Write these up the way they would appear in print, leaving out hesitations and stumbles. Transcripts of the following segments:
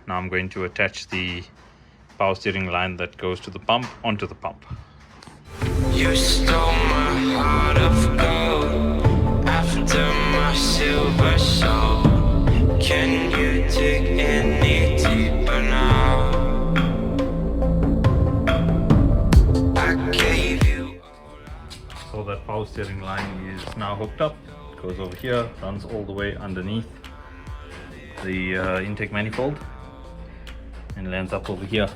Now I'm going to attach the power steering line that goes to the pump onto the pump. You stole my heart of gold after my silver soul. Can you dig any deeper now? I gave you. So that power steering line is now hooked up. It goes over here, runs all the way underneath the intake manifold and lands up over here.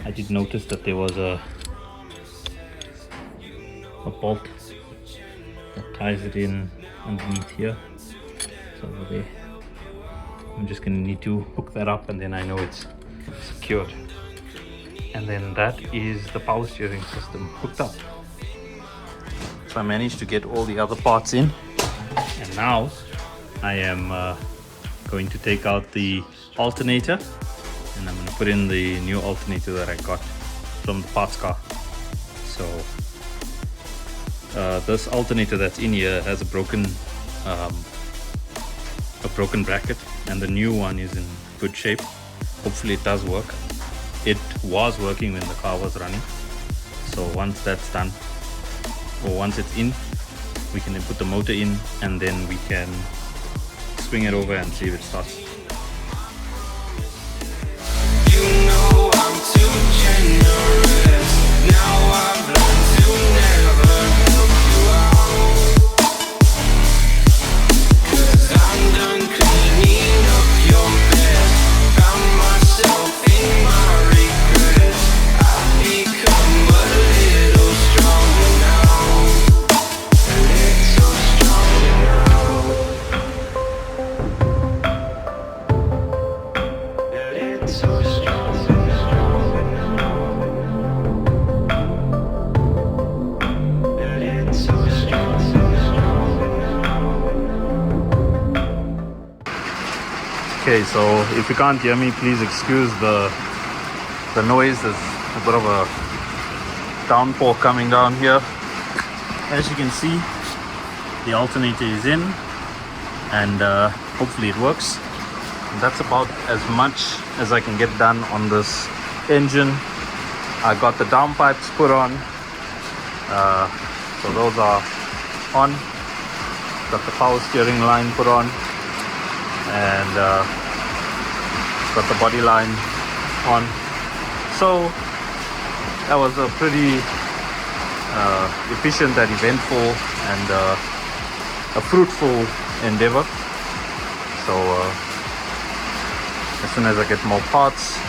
I did notice that there was a bolt that ties it in underneath here. So over there, I'm just going to need to hook that up, and then I know it's secured. And then that is the power steering system hooked up. So I managed to get all the other parts in, and now I am going to take out the alternator, and I'm going to put in the new alternator that I got from the parts car. So this alternator that's in here has a broken bracket, and the new one is in good shape. Hopefully it does work. It was working when the car was running, so once that's done, or once it's in, we can then put the motor in, and then we can swing it over and see if it starts. You know I'm too generous. Now I've learned to never help you out. 'Cause I'm done cleaning up your mess. Found myself in my regrets. I've become a little stronger now. A little stronger now. A little stronger now. A little stronger now. Okay, so if you can't hear me, please excuse the noise. There's a bit of a downpour coming down here. As you can see, the alternator is in, and hopefully it works. And that's about as much as I can get done on this engine. I got the downpipes put on, so those are on. Got the power steering line put on, and got the body line on. So that was a pretty efficient and eventful and a fruitful endeavor. So as soon as I get more parts,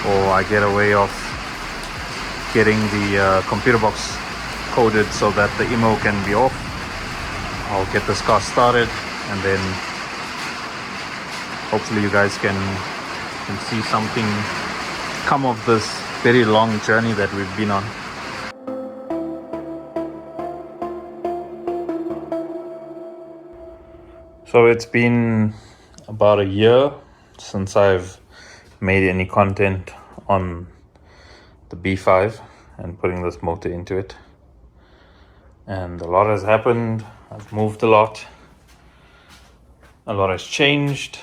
or I get a way of getting the computer box coded so that the IMO can be off, I'll get this car started, and then hopefully you guys can see something come of this very long journey that we've been on. So it's been about a year since I've made any content on the B5 and putting this motor into it, and a lot has happened. I've moved a lot has changed.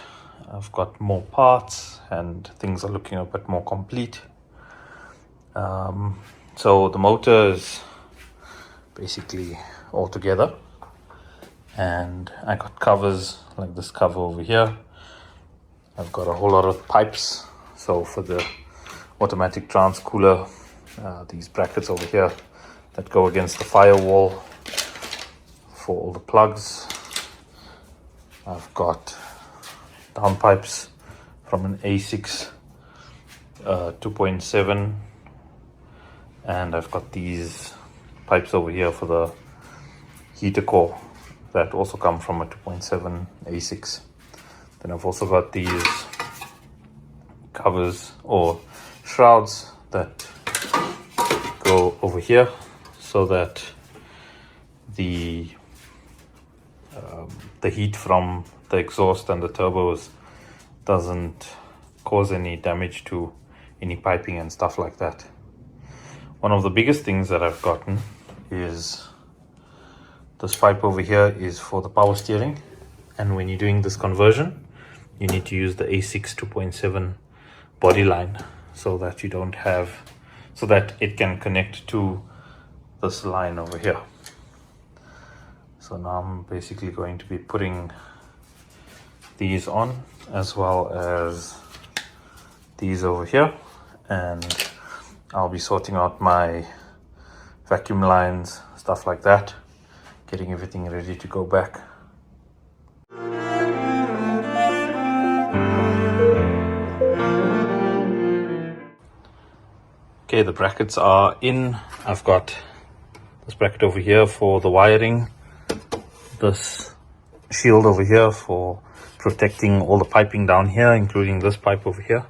I've got more parts and things are looking a bit more complete. So the motor is basically all together, and I got covers like this cover over here. I've got a whole lot of pipes. So for the automatic transcooler, these brackets over here that go against the firewall for all the plugs. I've got downpipes from an A6 2.7, and I've got these pipes over here for the heater core that also come from a 2.7 A6. Then I've also got these covers or shrouds that go over here so that the heat from the exhaust and the turbos doesn't cause any damage to any piping and stuff like that. One of the biggest things that I've gotten is this pipe over here is for the power steering, and when you're doing this conversion, you need to use the A6 2.7 body line so that you don't have, so that it can connect to this line over here. So now I'm basically going to be putting these on, as well as these over here, and I'll be sorting out my vacuum lines, stuff like that, getting everything ready to go back. Okay, the brackets are in. I've got this bracket over here for the wiring, this shield over here for protecting all the piping down here, including this pipe over here.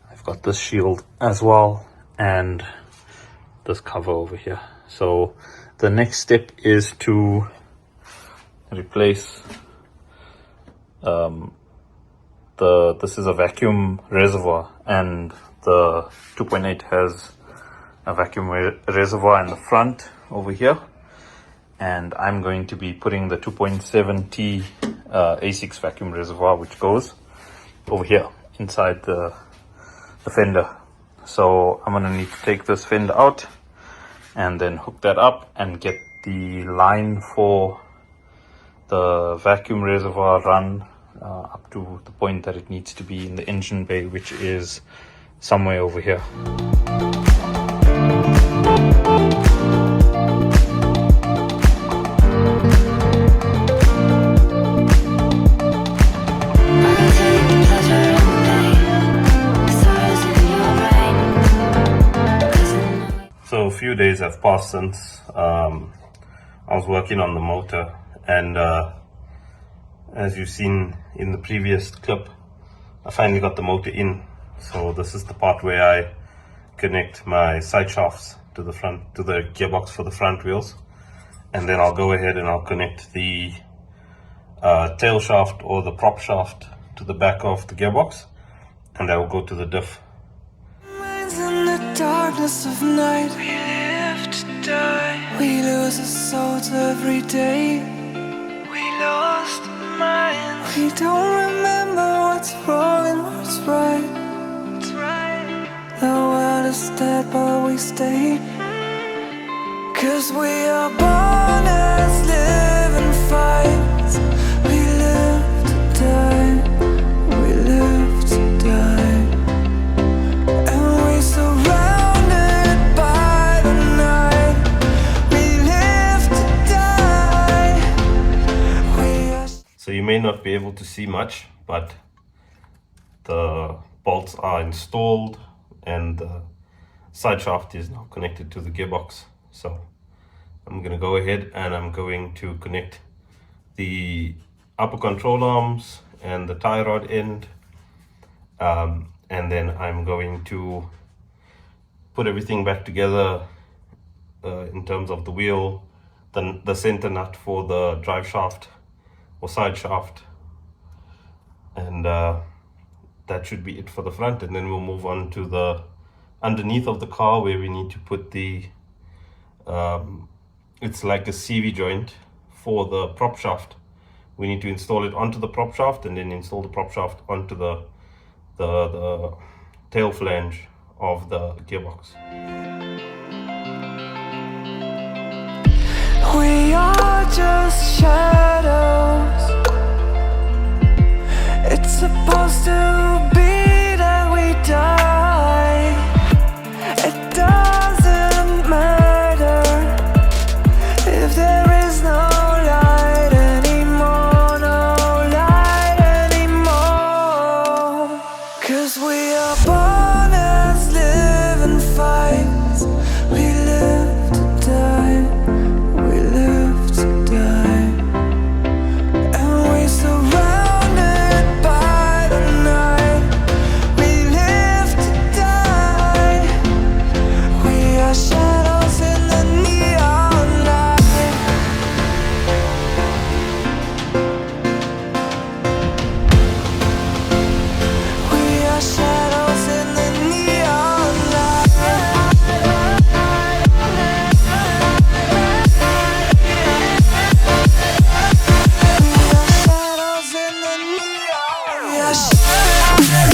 I've got this shield as well, and this cover over here. So the next step is to replace this is a vacuum reservoir, and the 2.8 has a vacuum reservoir in the front over here, and I'm going to be putting the 2.7T A6 vacuum reservoir, which goes over here inside the fender. So I'm gonna need to take this fender out and then hook that up and get the line for the vacuum reservoir run up to the point that it needs to be in the engine bay, which is somewhere over here. So a few days have passed since I was working on the motor, and as you've seen in the previous clip, I finally got the motor in. So this is the part where I connect my side shafts to the front, to the gearbox for the front wheels, and then I'll go ahead and I'll connect the tail shaft or the prop shaft to the back of the gearbox, and that will go to the diff. In the darkness of night, we live to die. We lose our souls every day. We lost our minds. We don't remember what's wrong and what's right. The world is dead, but we stay. 'Cause we are born as living fights. We live to die. We live to die. And we surrounded by the night. We live to die. We are. So you may not be able to see much, but the bolts are installed and the side shaft is now connected to the gearbox. So I'm going to go ahead and I'm going to connect the upper control arms and the tie rod end, and then I'm going to put everything back together in terms of the wheel, the center nut for the drive shaft or side shaft, and that should be it for the front. And then we'll move on to the underneath of the car, where we need to put the it's like a CV joint for the prop shaft. We need to install it onto the prop shaft and then install the prop shaft onto the tail flange of the gearbox. We are just shadows. It's supposed to be that we die. It doesn't matter if there is no light anymore, no light anymore. 'Cause we are born as living fights. We live to die. We live to die. And we surrounded by We are